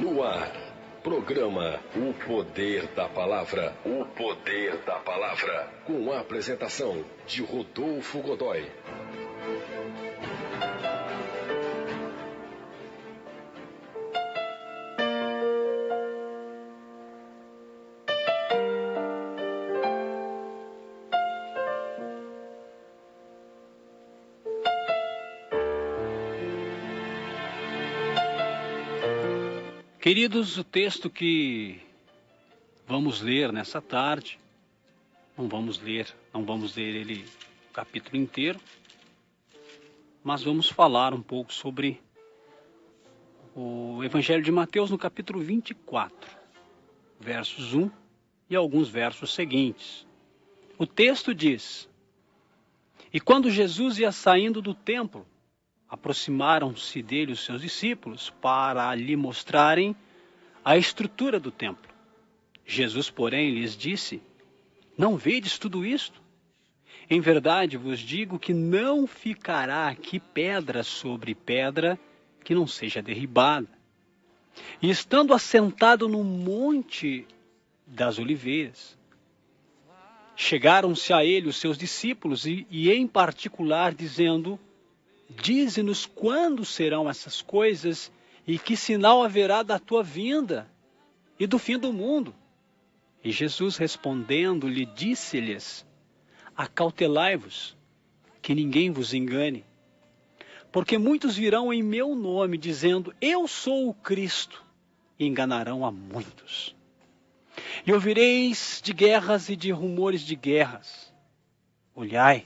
No ar, programa O Poder da Palavra. O Poder da Palavra. Com a apresentação de Rodolfo Godoy. Queridos, o texto que vamos ler nessa tarde, não vamos ler ele o capítulo inteiro, mas vamos falar um pouco sobre o Evangelho de Mateus no capítulo 24, versos 1 e alguns versos seguintes. O texto diz: E quando Jesus ia saindo do templo, aproximaram-se dele os seus discípulos para lhe mostrarem a estrutura do templo. Jesus, porém, lhes disse: Não vedes tudo isto? Em verdade vos digo que não ficará aqui pedra sobre pedra que não seja derribada. E estando assentado no monte das oliveiras, chegaram-se a ele os seus discípulos e em particular dizendo: Dize-nos quando serão essas coisas e que sinal haverá da tua vinda e do fim do mundo. E Jesus respondendo lhe disse-lhes: Acautelai-vos, que ninguém vos engane, porque muitos virão em meu nome dizendo: Eu sou o Cristo, e enganarão a muitos. E ouvireis de guerras e de rumores de guerras. Olhai,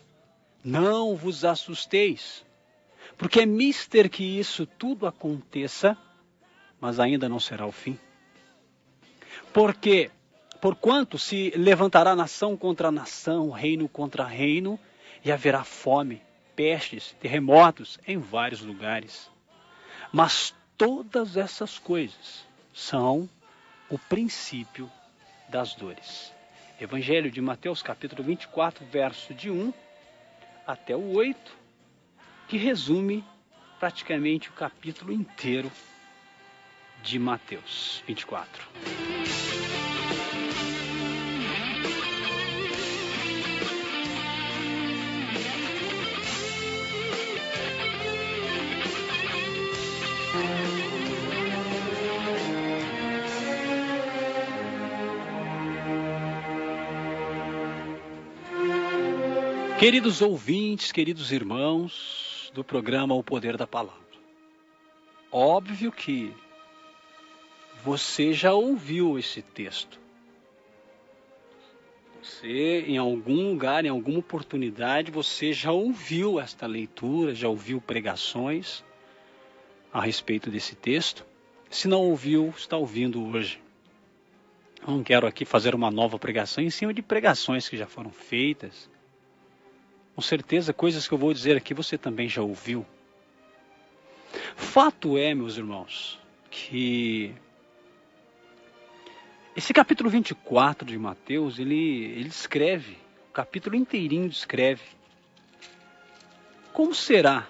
não vos assusteis, porque é mister que isso tudo aconteça, mas ainda não será o fim. Porquanto se levantará nação contra nação, reino contra reino, e haverá fome, pestes, terremotos em vários lugares. Mas todas essas coisas são o princípio das dores. Evangelho de Mateus, capítulo 24, verso de 1 até o 8, que resume praticamente o capítulo inteiro de Mateus 24. Queridos ouvintes, queridos irmãos do programa O Poder da Palavra, óbvio que você já ouviu esse texto. Você, em algum lugar, em alguma oportunidade, você já ouviu esta leitura, já ouviu pregações a respeito desse texto. Se não ouviu, está ouvindo hoje. Eu não quero aqui fazer uma nova pregação em cima de pregações que já foram feitas. Com certeza, coisas que eu vou dizer aqui você também já ouviu. Fato é, meus irmãos, que esse capítulo 24 de Mateus, ele descreve, o capítulo inteirinho descreve como será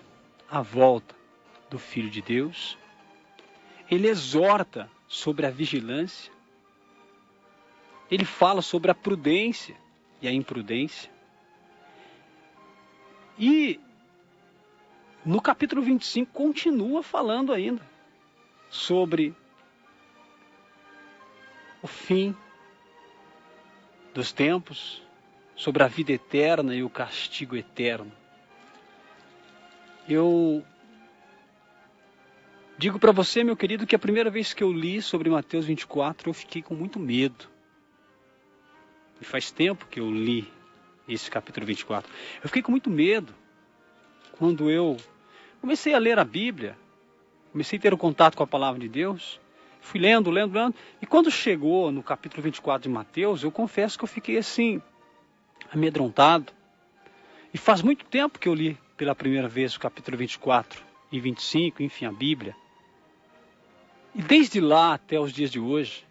a volta do Filho de Deus. Ele exorta sobre a vigilância, ele fala sobre a prudência e a imprudência. E no capítulo 25 continua falando ainda sobre o fim dos tempos, sobre a vida eterna e o castigo eterno. Eu digo para você, meu querido, que a primeira vez que eu li sobre Mateus 24, eu fiquei com muito medo. E faz tempo que eu li esse capítulo 24. Eu fiquei com muito medo quando eu comecei a ler a Bíblia, comecei a ter o contato com a palavra de Deus, fui lendo, e quando chegou no capítulo 24 de Mateus, eu confesso que eu fiquei assim, amedrontado. E faz muito tempo que eu li pela primeira vez o capítulo 24 e 25, enfim, a Bíblia. E desde lá até os dias de hoje,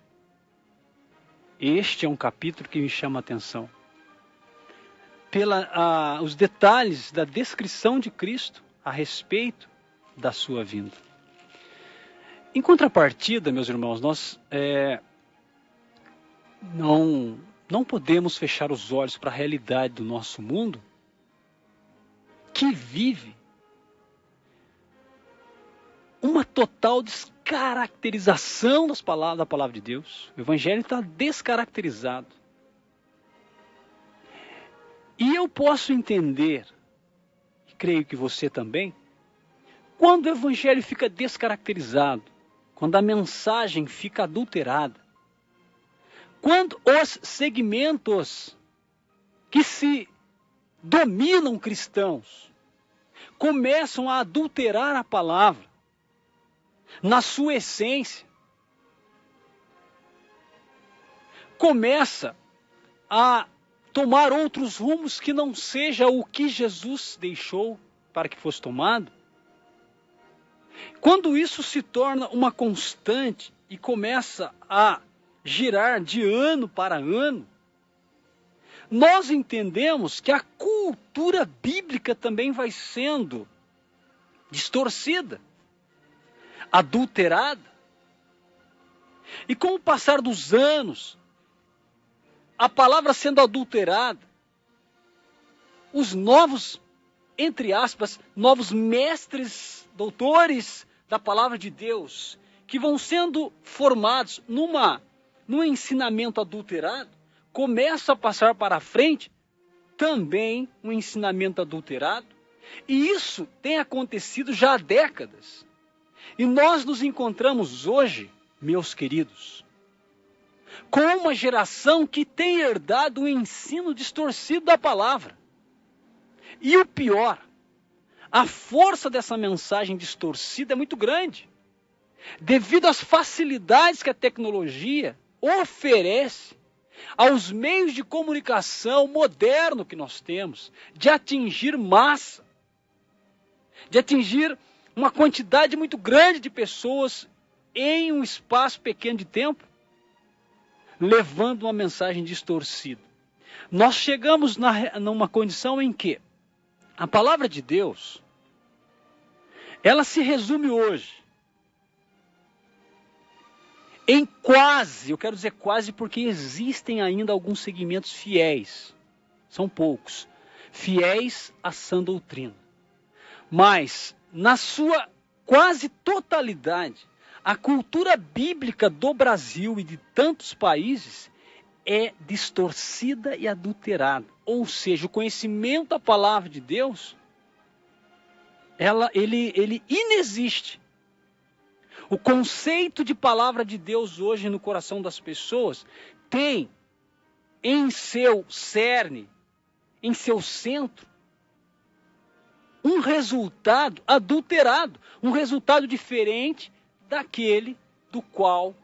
este é um capítulo que me chama a atenção. Os detalhes da descrição de Cristo a respeito da sua vinda. Em contrapartida, meus irmãos, nós não podemos fechar os olhos para a realidade do nosso mundo, que vive uma total descaracterização da palavra de Deus. O Evangelho está descaracterizado. E eu posso entender, e creio que você também, quando o Evangelho fica descaracterizado, quando a mensagem fica adulterada, quando os segmentos que se dominam cristãos começam a adulterar a palavra na sua essência, começa a tomar outros rumos que não seja o que Jesus deixou para que fosse tomado. Quando isso se torna uma constante e começa a girar de ano para ano, nós entendemos que a cultura bíblica também vai sendo distorcida, adulterada. E com o passar dos anos, a palavra sendo adulterada, os novos, entre aspas, novos mestres, doutores da palavra de Deus, que vão sendo formados num ensinamento adulterado, começam a passar para frente também um ensinamento adulterado. E isso tem acontecido já há décadas. E nós nos encontramos hoje, meus queridos, com uma geração que tem herdado o ensino distorcido da palavra. E o pior, a força dessa mensagem distorcida é muito grande, devido às facilidades que a tecnologia oferece aos meios de comunicação moderno que nós temos, de atingir massa, de atingir uma quantidade muito grande de pessoas em um espaço pequeno de tempo, levando uma mensagem distorcida. Nós chegamos numa condição em que a palavra de Deus, ela se resume hoje em quase, eu quero dizer quase porque existem ainda alguns segmentos fiéis, são poucos, fiéis à sã doutrina. Mas, na sua quase totalidade, a cultura bíblica do Brasil e de tantos países é distorcida e adulterada. Ou seja, o conhecimento da palavra de Deus, ele inexiste. O conceito de palavra de Deus hoje no coração das pessoas tem em seu cerne, em seu centro, um resultado adulterado, um resultado diferente daquele do qual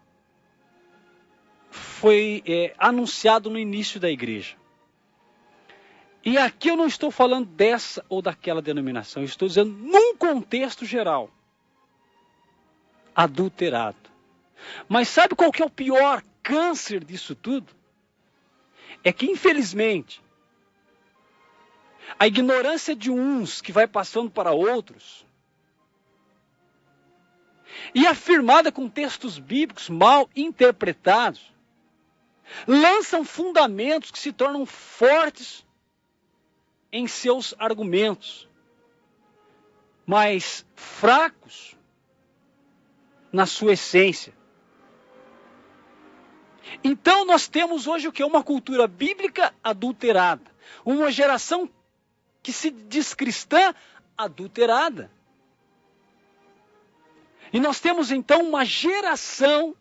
foi anunciado no início da igreja. E aqui eu não estou falando dessa ou daquela denominação, eu estou dizendo num contexto geral. Adulterado. Mas sabe qual que é o pior câncer disso tudo? É que, infelizmente, a ignorância de uns que vai passando para outros, e afirmada com textos bíblicos mal interpretados, lançam fundamentos que se tornam fortes em seus argumentos, mas fracos na sua essência. Então nós temos hoje o que? Uma cultura bíblica adulterada. Uma geração que se diz cristã adulterada. E nós temos então uma geração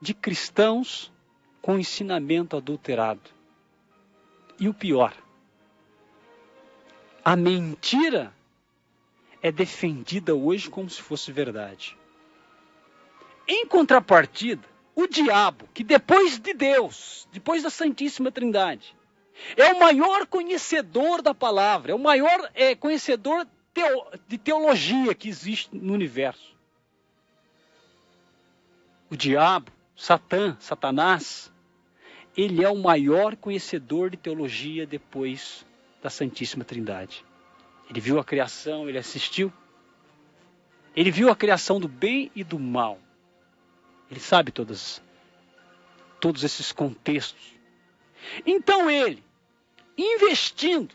de cristãos com ensinamento adulterado. E o pior, a mentira é defendida hoje como se fosse verdade. Em contrapartida, o diabo, que depois de Deus, depois da Santíssima Trindade, é o maior conhecedor da palavra, é o maior conhecedor de teologia que existe no universo. O diabo, Satanás, ele é o maior conhecedor de teologia depois da Santíssima Trindade. Ele viu a criação, ele assistiu. Ele viu a criação do bem e do mal. Ele sabe todos esses contextos. Então ele, investindo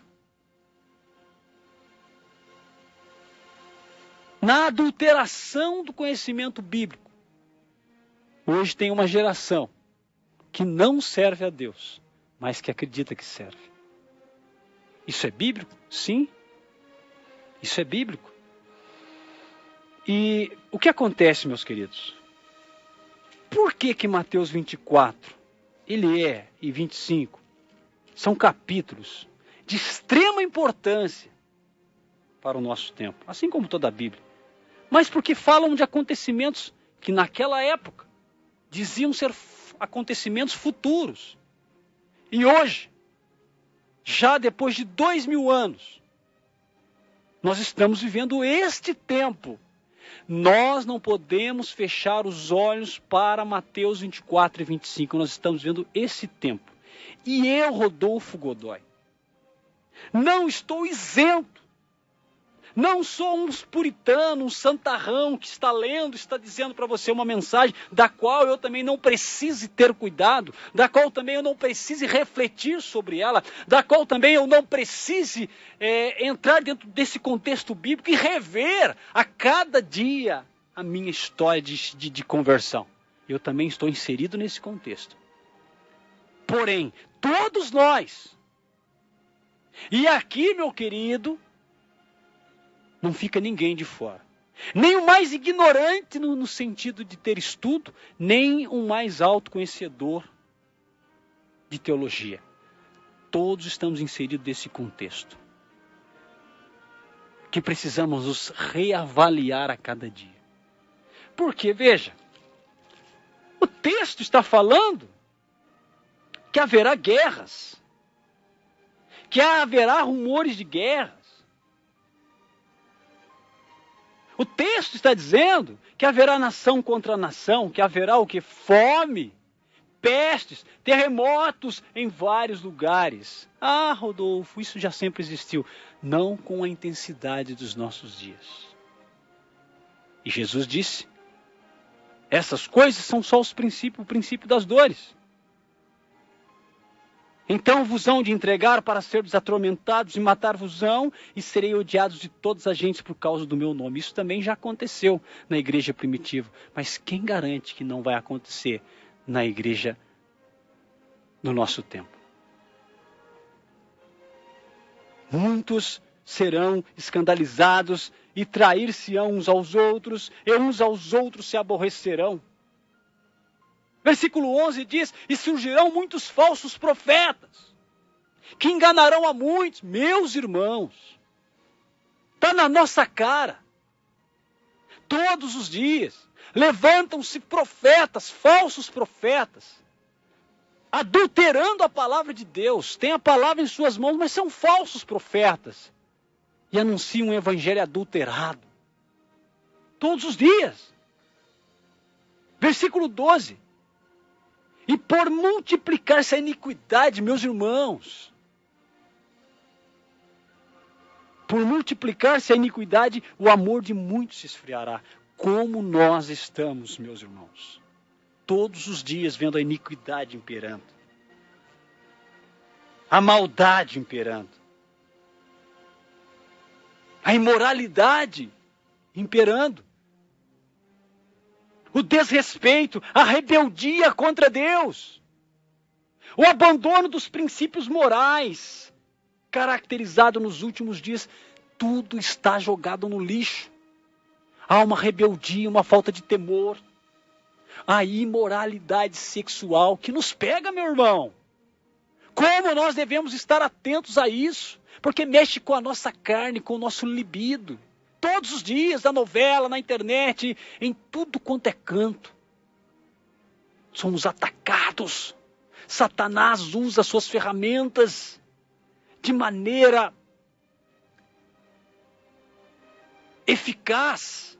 na adulteração do conhecimento bíblico, hoje tem uma geração que não serve a Deus, mas que acredita que serve. Isso é bíblico? Sim. Isso é bíblico. E o que acontece, meus queridos? Por que Mateus 24, e 25, são capítulos de extrema importância para o nosso tempo, assim como toda a Bíblia? Mas porque falam de acontecimentos que naquela época diziam ser acontecimentos futuros. E hoje, já depois de 2000 anos, nós estamos vivendo este tempo. Nós não podemos fechar os olhos para Mateus 24 e 25. Nós estamos vendo esse tempo. E eu, Rodolfo Godoy, não estou isento. Não sou um puritano, um santarrão que está lendo, está dizendo para você uma mensagem da qual eu também não precise ter cuidado, da qual também eu não precise refletir sobre ela, da qual também eu não precise entrar dentro desse contexto bíblico e rever a cada dia a minha história de conversão. Eu também estou inserido nesse contexto. Porém, todos nós, e aqui, meu querido, não fica ninguém de fora. Nem o mais ignorante no sentido de ter estudo, nem o mais alto conhecedor de teologia. Todos estamos inseridos nesse contexto. Que precisamos nos reavaliar a cada dia. Porque, veja, o texto está falando que haverá guerras, que haverá rumores de guerra. O texto está dizendo que haverá nação contra nação, que haverá o que? Fome, pestes, terremotos em vários lugares. Ah, Rodolfo, isso já sempre existiu. Não com a intensidade dos nossos dias. E Jesus disse, essas coisas são só o princípio das dores. Então vos hão de entregar para serdes atormentados e matar-vos-ão, e serei odiados de todas as gentes por causa do meu nome. Isso também já aconteceu na igreja primitiva. Mas quem garante que não vai acontecer na igreja no nosso tempo? Muitos serão escandalizados e trair-se-ão uns aos outros, e uns aos outros se aborrecerão. Versículo 11 diz, e surgirão muitos falsos profetas, que enganarão a muitos. Meus irmãos, está na nossa cara. Todos os dias, levantam-se profetas, falsos profetas, adulterando a palavra de Deus. Tem a palavra em suas mãos, mas são falsos profetas. E anunciam um evangelho adulterado. Todos os dias. Versículo 12. E por multiplicar essa iniquidade, meus irmãos, por multiplicar-se a iniquidade, o amor de muitos se esfriará. Como nós estamos, meus irmãos, todos os dias vendo a iniquidade imperando, a maldade imperando, a imoralidade imperando, o desrespeito, a rebeldia contra Deus, o abandono dos princípios morais, caracterizado nos últimos dias, tudo está jogado no lixo. Há uma rebeldia, uma falta de temor, a imoralidade sexual que nos pega, meu irmão. Como nós devemos estar atentos a isso? Porque mexe com a nossa carne, com o nosso libido. Todos os dias, na novela, na internet, em tudo quanto é canto. Somos atacados. Satanás usa suas ferramentas de maneira eficaz.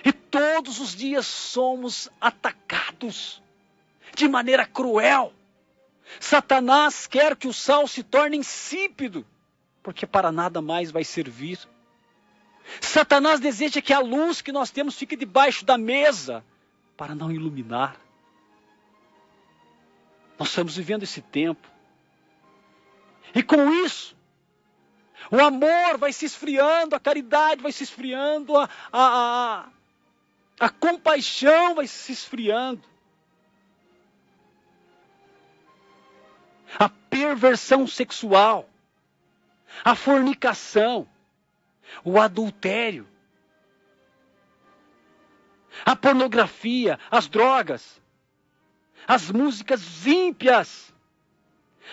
E todos os dias somos atacados de maneira cruel. Satanás quer que o sal se torne insípido, porque para nada mais vai servir. Satanás deseja que a luz que nós temos fique debaixo da mesa para não iluminar. Nós estamos vivendo esse tempo. E com isso, o amor vai se esfriando, a caridade vai se esfriando, a compaixão vai se esfriando. A perversão sexual, a fornicação, o adultério, a pornografia, as drogas, as músicas ímpias,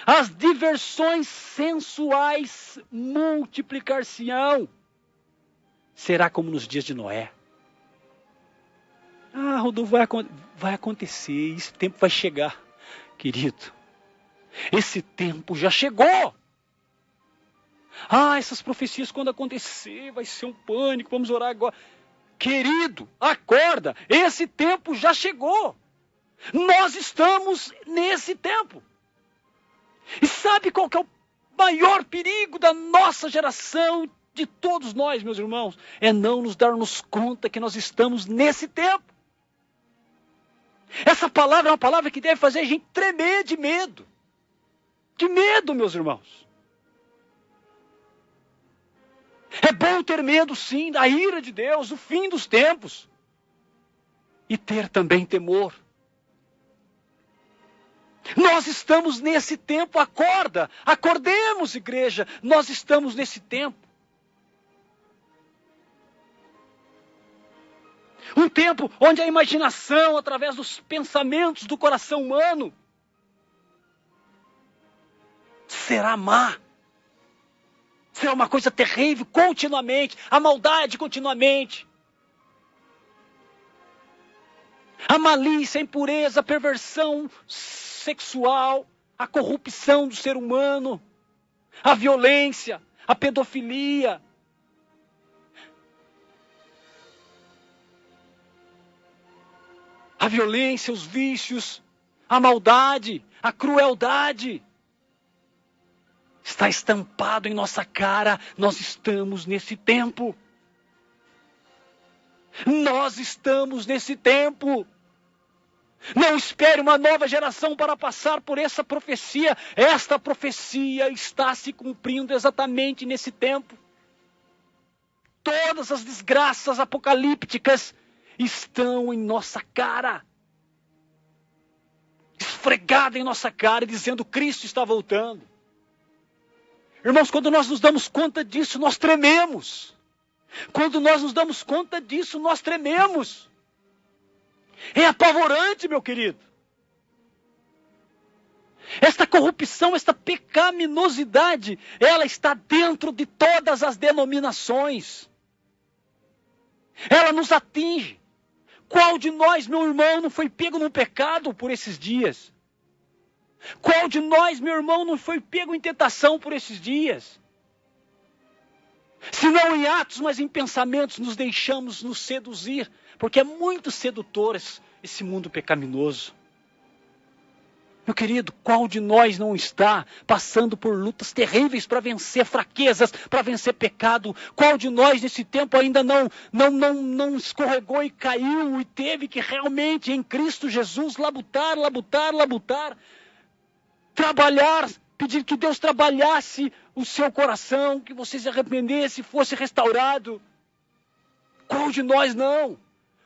as diversões sensuais multiplicar-se-ão. Será como nos dias de Noé. Rodolfo, vai acontecer, esse tempo vai chegar. Querido, esse tempo já chegou. Essas profecias quando acontecer, vai ser um pânico, vamos orar agora. Querido, acorda, esse tempo já chegou. Nós estamos nesse tempo. E sabe qual que é o maior perigo da nossa geração, de todos nós, meus irmãos? É não nos darmos conta que nós estamos nesse tempo. Essa palavra é uma palavra que deve fazer a gente tremer de medo. De medo, meus irmãos. É bom ter medo, sim, da ira de Deus, do fim dos tempos. E ter também temor. Nós estamos nesse tempo, acorda. Acordemos, igreja. Nós estamos nesse tempo. Um tempo onde a imaginação, através dos pensamentos do coração humano, será má. Será uma coisa terrível continuamente. A maldade continuamente. A malícia, a impureza, a perversão sexual, a corrupção do ser humano, a violência, a pedofilia. A violência, os vícios, a maldade, a crueldade. Está estampado em nossa cara. Nós estamos nesse tempo. Nós estamos nesse tempo. Não espere uma nova geração para passar por essa profecia. Esta profecia está se cumprindo exatamente nesse tempo. Todas as desgraças apocalípticas estão em nossa cara. Esfregada em nossa cara, dizendo: Cristo está voltando. Irmãos, quando nós nos damos conta disso, nós trememos. Quando nós nos damos conta disso, nós trememos. É apavorante, meu querido. Esta corrupção, esta pecaminosidade, ela está dentro de todas as denominações. Ela nos atinge. Qual de nós, meu irmão, não foi pego no pecado por esses dias? Qual de nós, meu irmão, não foi pego em tentação por esses dias? Se não em atos, mas em pensamentos, nos deixamos nos seduzir, porque é muito sedutor esse mundo pecaminoso. Meu querido, qual de nós não está passando por lutas terríveis para vencer fraquezas, para vencer pecado? Qual de nós nesse tempo ainda não escorregou e caiu e teve que realmente em Cristo Jesus labutar, trabalhar, pedir que Deus trabalhasse o seu coração, que você se arrependesse, fosse restaurado? Qual de nós não?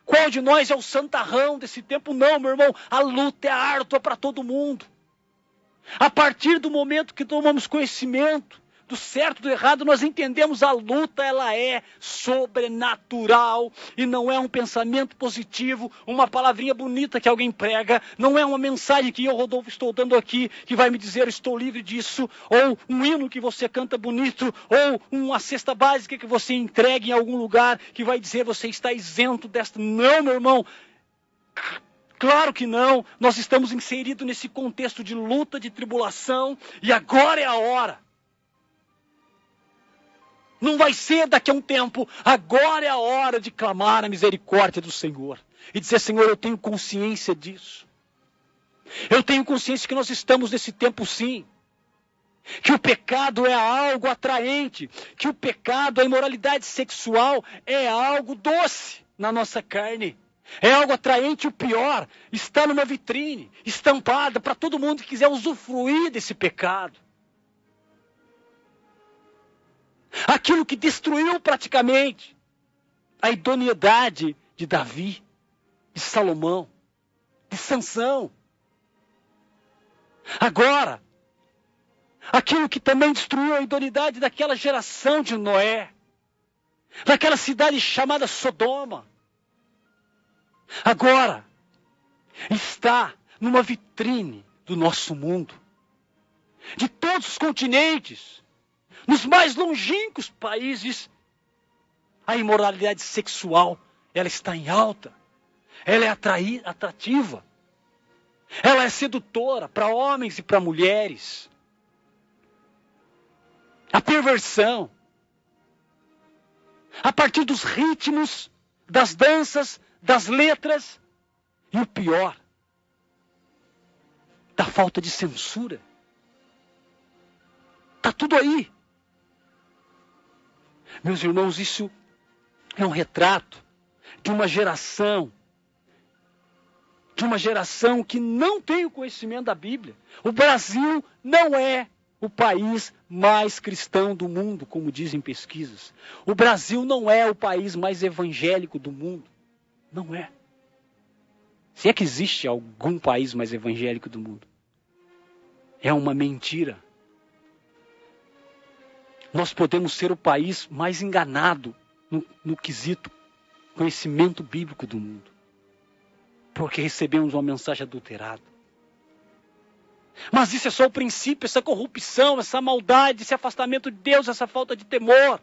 Qual de nós é o santarrão desse tempo? Não, meu irmão, a luta é árdua para todo mundo. A partir do momento que tomamos conhecimento do certo e do errado, nós entendemos a luta, ela é sobrenatural e não é um pensamento positivo, uma palavrinha bonita que alguém prega, não é uma mensagem que eu, Rodolfo, estou dando aqui, que vai me dizer estou livre disso, ou um hino que você canta bonito, ou uma cesta básica que você entrega em algum lugar, que vai dizer você está isento desta. Não, meu irmão. Claro que não. Nós estamos inseridos nesse contexto de luta, de tribulação, e agora é a hora. Não vai ser daqui a um tempo. Agora é a hora de clamar a misericórdia do Senhor. E dizer: Senhor, eu tenho consciência disso. Eu tenho consciência que nós estamos nesse tempo, sim. que o pecado é algo atraente, que o pecado, a imoralidade sexual é algo doce na nossa carne. É algo atraente, o pior, está numa vitrine, estampada para todo mundo que quiser usufruir desse pecado. Aquilo que destruiu praticamente a idoneidade de Davi, de Salomão, de Sansão. Agora, aquilo que também destruiu a idoneidade daquela geração de Noé, daquela cidade chamada Sodoma, agora está numa vitrine do nosso mundo, de todos os continentes, nos mais longínquos países. A imoralidade sexual, ela está em alta, ela é atrativa, ela é sedutora para homens e para mulheres. A perversão, a partir dos ritmos, das danças, das letras, e o pior, da falta de censura. Está tudo aí. Meus irmãos, isso é um retrato de uma geração que não tem o conhecimento da Bíblia. O Brasil não é o país mais cristão do mundo, como dizem pesquisas. O Brasil não é o país mais evangélico do mundo. Não é. Se é que existe algum país mais evangélico do mundo. É uma mentira. Nós podemos ser o país mais enganado no quesito conhecimento bíblico do mundo. Porque recebemos uma mensagem adulterada. Mas isso é só o princípio, essa corrupção, essa maldade, esse afastamento de Deus, essa falta de temor.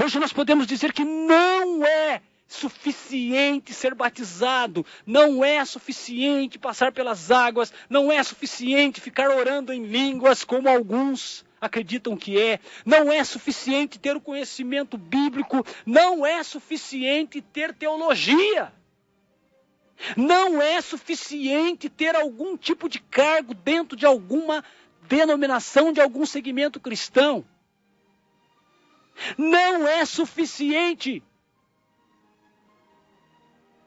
Hoje nós podemos dizer que não é suficiente ser batizado, não é suficiente passar pelas águas, não é suficiente ficar orando em línguas como alguns acreditam que é, não é suficiente ter o conhecimento bíblico, não é suficiente ter teologia, não é suficiente ter algum tipo de cargo dentro de alguma denominação, de algum segmento cristão. Não é suficiente.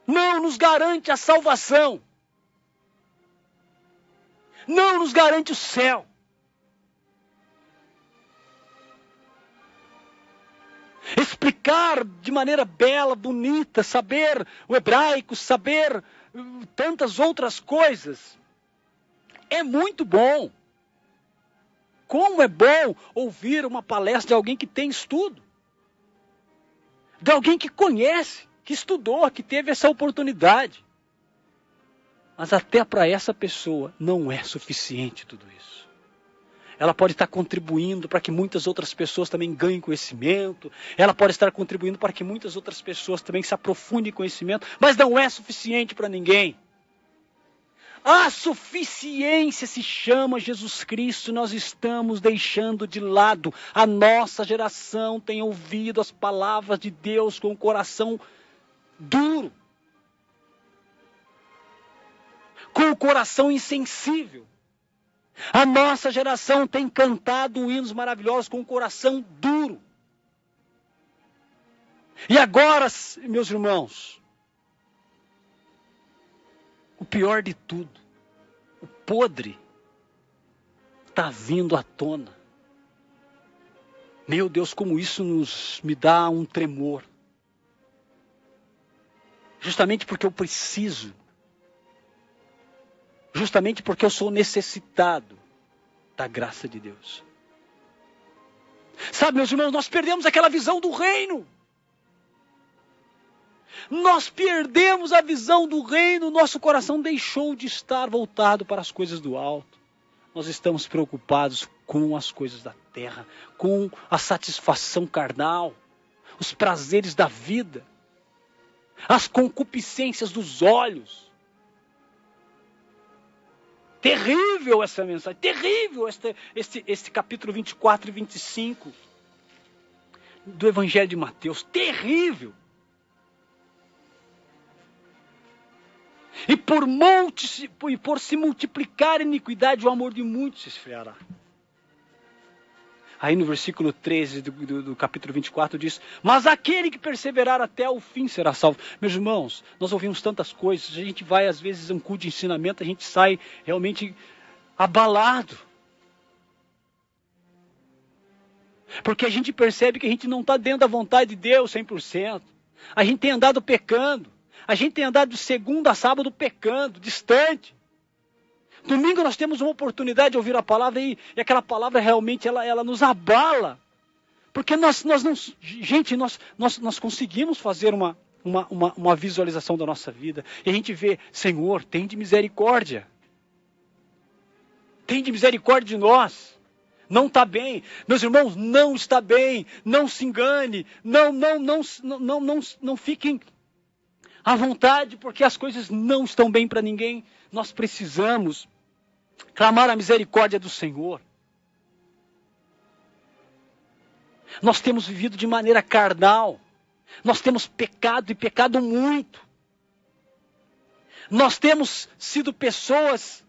Não nos garante a salvação. Não nos garante o céu. Explicar de maneira bela, bonita, saber o hebraico, saber tantas outras coisas, é muito bom. Como é bom ouvir uma palestra de alguém que tem estudo, de alguém que conhece, que estudou, que teve essa oportunidade. Mas até para essa pessoa não é suficiente tudo isso. Ela pode estar contribuindo para que muitas outras pessoas também ganhem conhecimento. Ela pode estar contribuindo para que muitas outras pessoas também se aprofundem em conhecimento. Mas não é suficiente para ninguém. A suficiência se chama Jesus Cristo. Nós estamos deixando de lado. A nossa geração tem ouvido as palavras de Deus com o coração duro. Com o coração insensível. A nossa geração tem cantado hinos maravilhosos com o coração duro. E agora, meus irmãos, o pior de tudo, o podre, está vindo à tona. Meu Deus, como isso me dá um tremor. Justamente porque eu preciso. Justamente porque eu sou necessitado da graça de Deus. Sabe, meus irmãos, nós perdemos aquela visão do reino. Nós perdemos a visão do reino, nosso coração deixou de estar voltado para as coisas do alto. Nós estamos preocupados com as coisas da terra, com a satisfação carnal, os prazeres da vida, as concupiscências dos olhos. Terrível essa mensagem, terrível este capítulo 24 e 25 do Evangelho de Mateus, terrível. E por se multiplicar a iniquidade, o amor de muitos se esfriará. Aí no versículo 13 do capítulo 24 diz: mas aquele que perseverar até o fim será salvo. Meus irmãos, nós ouvimos tantas coisas, a gente vai às vezes a um culto de ensinamento, a gente sai realmente abalado. Porque a gente percebe que a gente não está dentro da vontade de Deus 100%. A gente tem andado pecando. A gente tem andado de segunda a sábado pecando, distante. Domingo nós temos uma oportunidade de ouvir a palavra e aquela palavra realmente ela nos abala. Porque nós conseguimos fazer uma visualização da nossa vida. E a gente vê: Senhor, tem de misericórdia. Tem de misericórdia de nós. Não está bem. Meus irmãos, não está bem. Não se engane. Não fiquem à vontade, porque as coisas não estão bem para ninguém. Nós precisamos clamar a misericórdia do Senhor. Nós temos vivido de maneira carnal. Nós temos pecado e pecado muito. Nós temos sido pessoas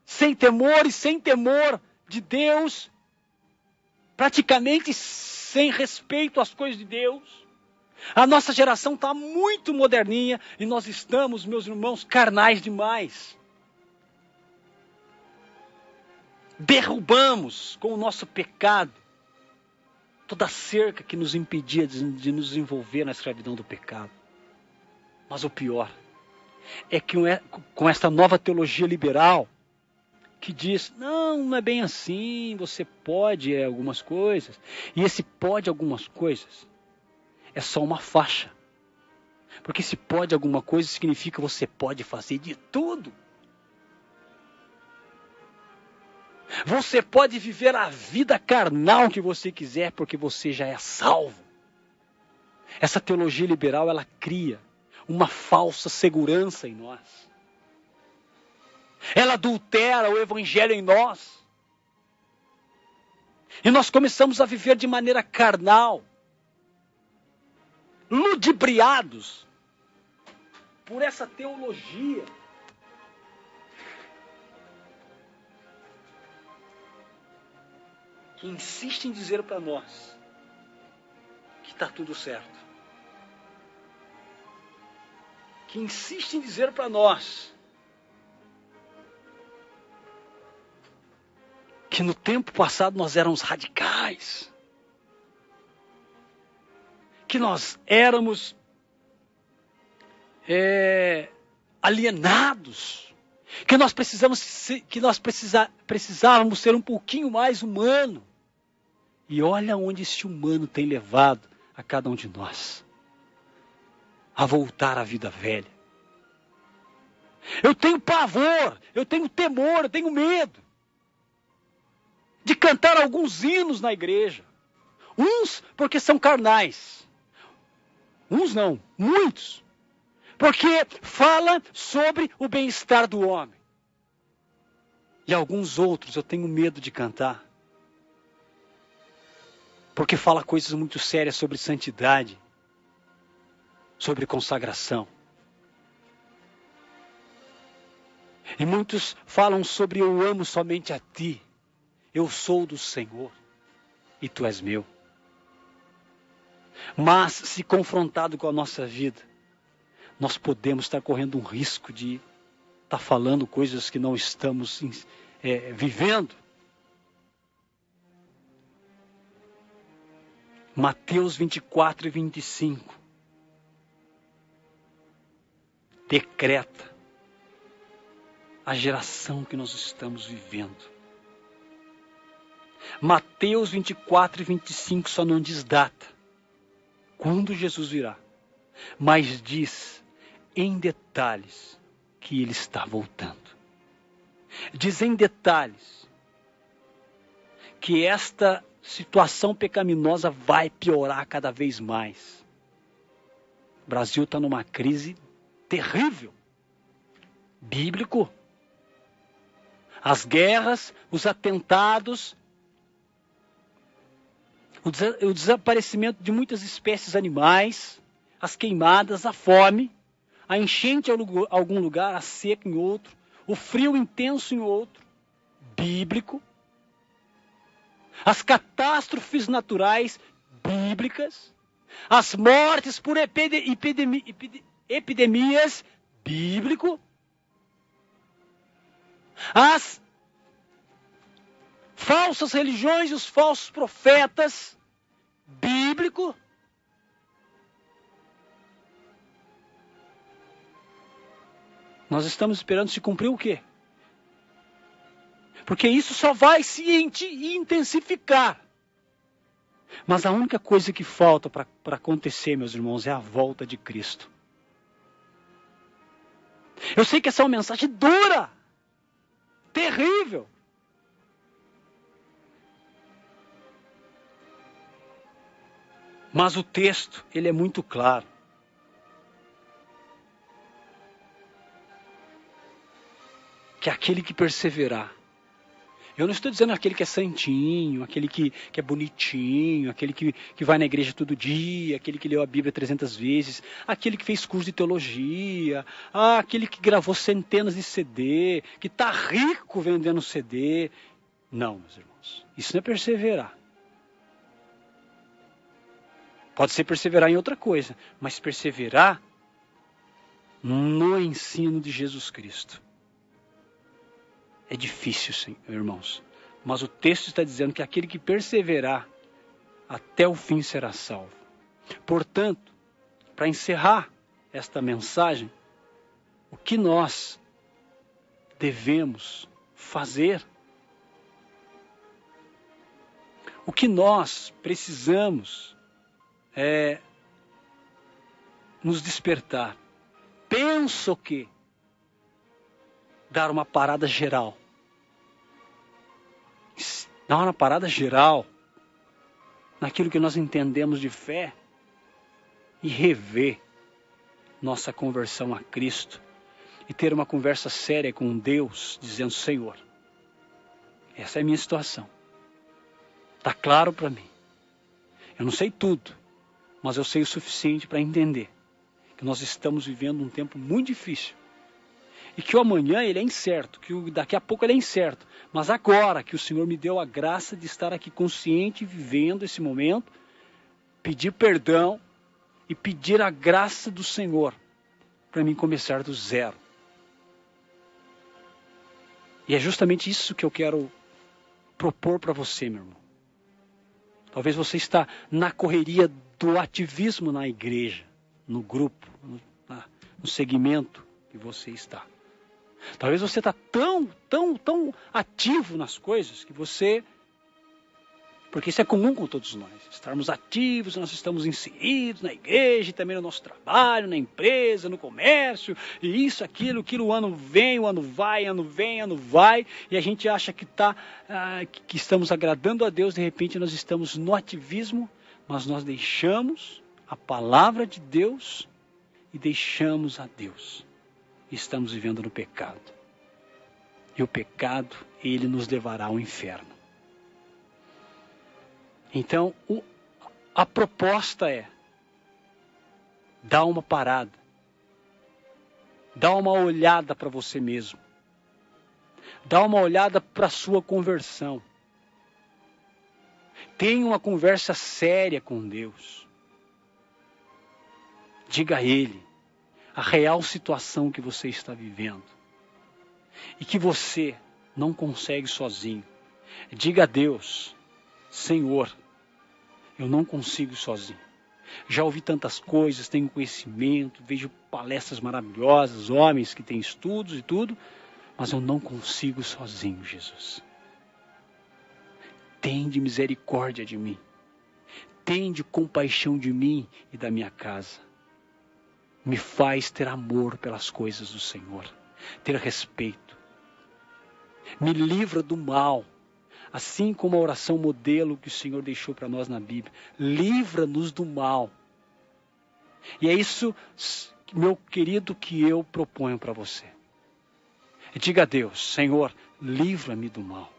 sem temor e sem temor de Deus, praticamente sem respeito às coisas de Deus. A nossa geração está muito moderninha e nós estamos, meus irmãos, carnais demais. Derrubamos com o nosso pecado toda a cerca que nos impedia de nos envolver na escravidão do pecado. Mas o pior é que com esta nova teologia liberal, que diz: não é bem assim, você pode algumas coisas. E esse pode algumas coisas é só uma faixa. Porque se pode alguma coisa, significa que você pode fazer de tudo. Você pode viver a vida carnal que você quiser, porque você já é salvo. Essa teologia liberal, ela cria uma falsa segurança em nós. Ela adultera o evangelho em nós. E nós começamos a viver de maneira carnal, ludibriados por essa teologia. Que insiste em dizer para nós que está tudo certo. Que insiste em dizer para nós que no tempo passado nós éramos radicais. Que nós éramos alienados. Que nós precisávamos ser um pouquinho mais humano. E olha onde esse humano tem levado a cada um de nós. A voltar à vida velha. Eu tenho pavor, eu tenho temor, eu tenho medo de cantar alguns hinos na igreja. Uns porque são carnais. Uns não, muitos. Porque fala sobre o bem-estar do homem. E alguns outros eu tenho medo de cantar. Porque fala coisas muito sérias sobre santidade, sobre consagração. E muitos falam sobre: eu amo somente a ti, eu sou do Senhor e tu és meu. Mas se confrontado com a nossa vida, nós podemos estar correndo um risco de estar falando coisas que não estamos vivendo. Mateus 24 e 25 decreta a geração que nós estamos vivendo. Mateus 24 e 25 só não diz data, quando Jesus virá, mas diz em detalhes que ele está voltando. Diz em detalhes que esta situação pecaminosa vai piorar cada vez mais. O Brasil está numa crise terrível. Bíblico. As guerras, os atentados, o desaparecimento de muitas espécies animais, as queimadas, a fome, a enchente em algum lugar, a seca em outro, o frio intenso em outro, bíblico. As catástrofes naturais, bíblicas. As mortes por epidemias, bíblico. As falsas religiões e os falsos profetas, bíblico. Nós estamos esperando se cumprir o quê? Porque isso só vai se intensificar. Mas a única coisa que falta para acontecer, meus irmãos, é a volta de Cristo. Eu sei que essa é uma mensagem dura, terrível. Mas o texto, ele é muito claro. Que aquele que perseverar. Eu não estou dizendo aquele que é santinho, aquele que é bonitinho, aquele que vai na igreja todo dia, aquele que leu a Bíblia 300 vezes, aquele que fez curso de teologia, aquele que gravou centenas de CD, que está rico vendendo CD. Não, meus irmãos, isso não é perseverar. Pode ser perseverar em outra coisa, mas perseverar no ensino de Jesus Cristo. É difícil, sim, irmãos. Mas o texto está dizendo que aquele que perseverar até o fim será salvo. Portanto, para encerrar esta mensagem, o que nós devemos fazer? O que nós precisamos é nos despertar. Penso que dar uma parada geral. Dar uma parada geral naquilo que nós entendemos de fé e rever nossa conversão a Cristo e ter uma conversa séria com Deus, dizendo: Senhor, essa é a minha situação. Está claro para mim. Eu não sei tudo, mas eu sei o suficiente para entender que nós estamos vivendo um tempo muito difícil. E que o amanhã ele é incerto, que daqui a pouco ele é incerto. Mas agora que o Senhor me deu a graça de estar aqui consciente, vivendo esse momento, pedir perdão e pedir a graça do Senhor para mim começar do zero. E é justamente isso que eu quero propor para você, meu irmão. Talvez você está na correria do ativismo na igreja, no grupo, no segmento que você está. Talvez você está tão ativo nas coisas que você... Porque isso é comum com todos nós. Estarmos ativos, nós estamos inseridos na igreja, e também no nosso trabalho, na empresa, no comércio, e isso, aquilo, o ano vem, o ano vai, ano vem, ano vai, e a gente acha que estamos agradando a Deus, de repente nós estamos no ativismo, mas nós deixamos a palavra de Deus e deixamos a Deus. Estamos vivendo no pecado. E o pecado, ele nos levará ao inferno. Então, a proposta é: dá uma parada. Dá uma olhada para você mesmo. Dá uma olhada para a sua conversão. Tenha uma conversa séria com Deus. Diga a Ele a real situação que você está vivendo e que você não consegue sozinho. Diga a Deus: Senhor, eu não consigo sozinho. Já ouvi tantas coisas, tenho conhecimento, vejo palestras maravilhosas, homens que têm estudos e tudo, mas eu não consigo sozinho, Jesus. Tende misericórdia de mim. Tende compaixão de mim e da minha casa. Me faz ter amor pelas coisas do Senhor, ter respeito. Me livra do mal, assim como a oração modelo que o Senhor deixou para nós na Bíblia. Livra-nos do mal. E é isso, meu querido, que eu proponho para você. Diga a Deus: Senhor, livra-me do mal.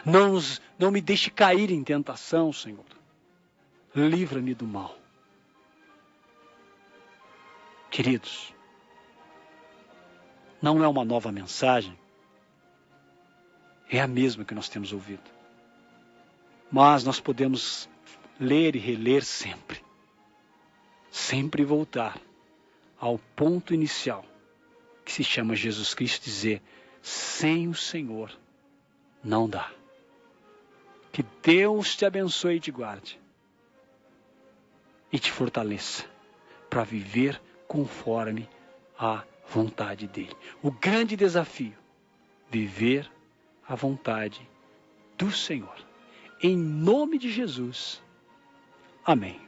Não me deixe cair em tentação, Senhor. Livra-me do mal. Queridos, não é uma nova mensagem, é a mesma que nós temos ouvido. Mas nós podemos ler e reler sempre. Sempre voltar ao ponto inicial, que se chama Jesus Cristo, dizer: sem o Senhor não dá. Que Deus te abençoe e te guarde. E te fortaleça para viver conforme a vontade dele. O grande desafio: viver a vontade do Senhor. Em nome de Jesus. Amém.